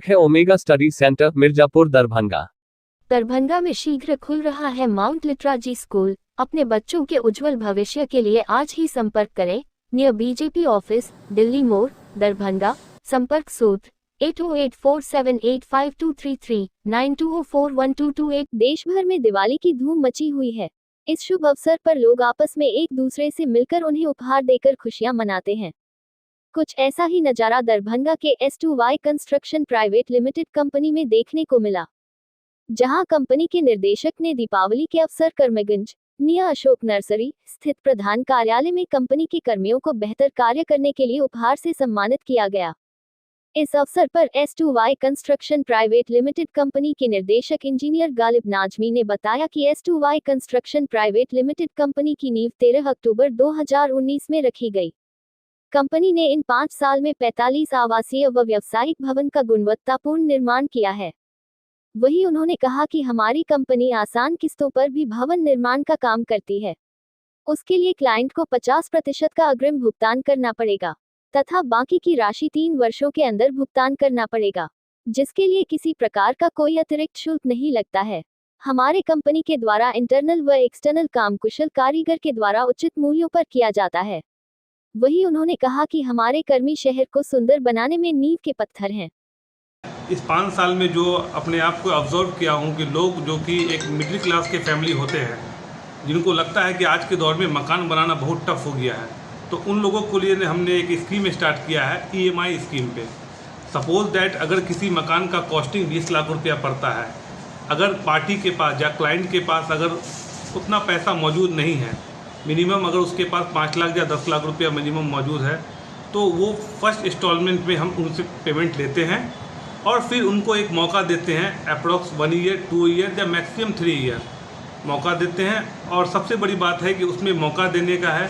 है omega study centre Mirzapur Darbhanga. Darbhanga में शीघ्र खुल रहा है माउंट लिटराजी स्कूल। अपने बच्चों के उज्जवल भविष्य के लिए आज ही संपर्क करें। नियर बीजेपी ऑफिस, दिल्ली मोड़, दरभंगा। संपर्क सूत्र 8084785233 92041228। देश भर में दिवाली की धूम मची हुई है। इस शुभ अवसर पर लोग आपस में एक दूसरे से मिलकर उन्हें उपहार देकर खुशियां मनाते हैं। कुछ ऐसा ही नजारा दरभंगा के S2Y construction private limited company में देखने को मिला, जहां कंपनी के निर्देशक ने दीपावली के अवसर कर्मगंज नियर अशोक नर्सरी स्थित प्रधान कार्यालय में कंपनी के कर्मियों को बेहतर कार्य करने के लिए उपहार से सम्मानित किया गया। इस अवसर पर S2Y construction private limited company के निर्देशक इंजीनियर गालिब नाजमी ने बताया कि S2Y construction private limited company की नींव 13 अक्टूबर 2019 में रखी गई। कंपनी ने इन 5 साल में 45 आवासीय व व्यावसायिक भवन का गुणवत्तापूर्ण निर्माण किया है। वहीं उन्होंने कहा कि हमारी कंपनी आसान किस्तों पर भी भवन निर्माण का काम करती है। उसके लिए क्लाइंट को 50% का अग्रिम भुगतान करना पड़ेगा तथा बाकी की राशि 3 वर्षों के अंदर भुगतान करना पड़ेगा, जिसके लिए किसी प्रकार का कोई अतिरिक्त शुल्क नहीं लगता है। हमारे कंपनी के द्वारा इंटरनल व एक्सटर्नल काम कुशल कारीगर के द्वारा उचित मूल्यों पर किया जाता है। वहीं उन्होंने कहा कि हमारे कर्मी शहर को सुंदर बनाने में नींव के पत्थर हैं। इस 5 साल में जो अपने आप को ऑब्जर्व किया हूँ कि लोग जो कि एक मिडिल क्लास के फैमिली होते हैं, जिनको लगता है कि आज के दौर में मकान बनाना बहुत टफ हो गया है, तो उन लोगों के लिए हमने एक स्कीम स्टार्ट किया है EMI स्कीम पे। सपोज दैट अगर किसी मकान का कॉस्टिंग 20 लाख रुपया पड़ता है, अगर पार्टी के पास या क्लाइंट के पास अगर उतना पैसा मौजूद नहीं है, मिनिमम अगर उसके पास 5 लाख या 10 लाख रुपया मिनिमम मौजूद है, तो वो फर्स्ट इंस्टॉलमेंट में हम उनसे पेमेंट लेते हैं और फिर उनको एक मौका देते हैं, अप्रॉक्स 1 ईयर 2 ईयर या मैक्सिमम 3 ईयर मौका देते हैं। और सबसे बड़ी बात है कि उसमें मौका देने का है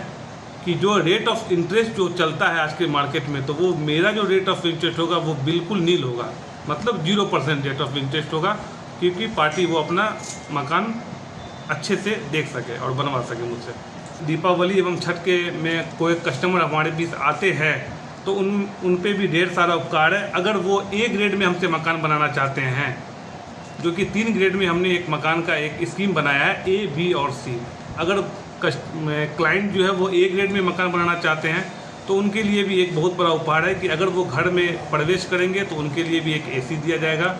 कि जो रेट ऑफ इंटरेस्ट जो चलता है आज के मार्केट में, तो वो मेरा जो रेट ऑफ इंटरेस्ट होगा वो बिल्कुल नील होगा, मतलब 0% रेट ऑफ इंटरेस्ट होगा, क्योंकि पार्टी वो अपना मकान अच्छे से देख सके और बनवा सके मुझसे। दीपावली एवं छठ के में कोई कस्टमर हमारे बीच आते हैं तो उन पे भी ढेर सारा उपकार है। अगर वो A ग्रेड में हमसे मकान बनाना चाहते हैं, जो कि 3 ग्रेड में हमने एक मकान का एक स्कीम बनाया है A, B और C। अगर क्लाइंट जो है वो A ग्रेड में मकान बनाना चाहते हैं तो उनके लिए भी एक बहुत बड़ा उपहार है कि अगर वो घर में प्रवेश करेंगे तो उनके लिए भी एक AC दिया जाएगा,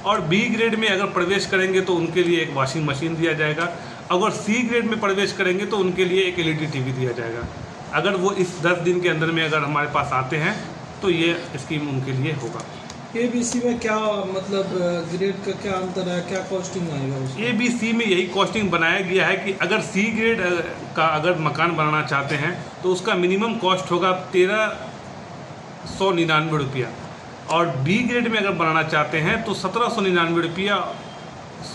और B ग्रेड में अगर प्रवेश करेंगे तो उनके लिए एक वॉशिंग मशीन दिया जाएगा, अगर C ग्रेड में प्रवेश करेंगे तो उनके लिए एक LED TV दिया जाएगा। अगर वो इस 10 दिन के अंदर में अगर हमारे पास आते हैं तो ये स्कीम उनके लिए होगा। ABC में क्या मतलब ग्रेड का क्या अंतर है, क्या कॉस्टिंग आएगा उसमें? ABC में यही कॉस्टिंग बनाया गया है कि अगर C ग्रेड का अगर मकान बनाना चाहते हैं तो उसका मिनिमम कॉस्ट होगा 1399 रुपया, और B ग्रेड में अगर बनाना चाहते हैं तो 1799 रुपया,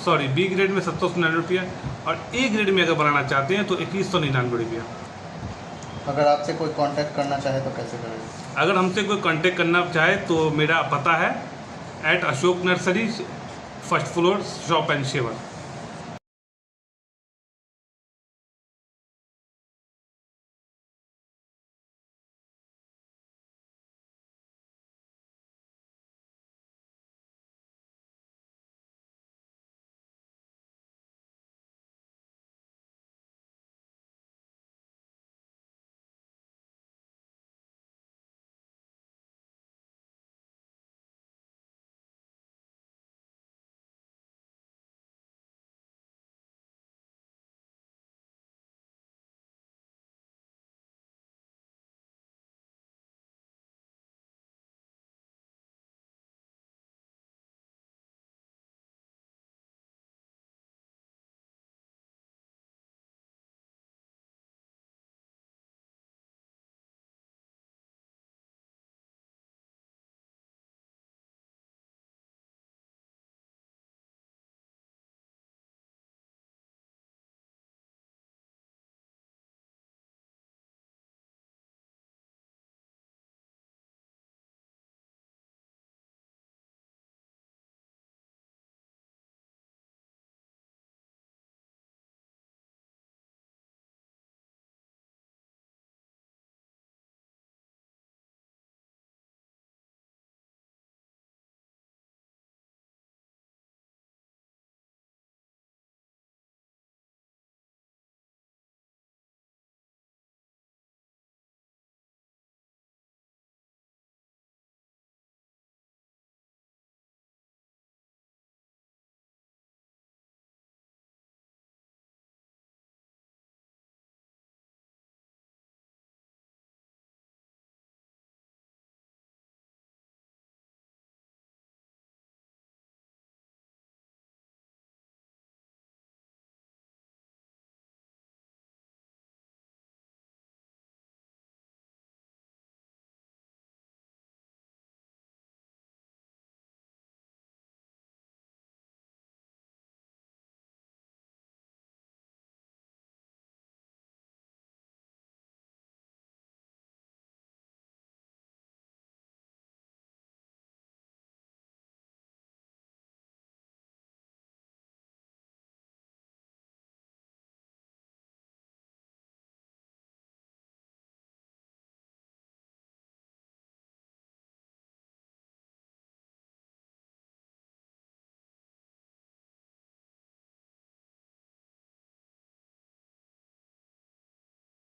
सॉरी B ग्रेड में 1799 रुपया, और A ग्रेड में अगर बनाना चाहते हैं तो 2199 रुपया। अगर आपसे कोई कांटेक्ट करना चाहे तो कैसे करेंगे? अगर हमसे कोई कांटेक्ट करना चाहे तो मेरा पता है @ Ashok nursery, 1st floor, shop and shaver.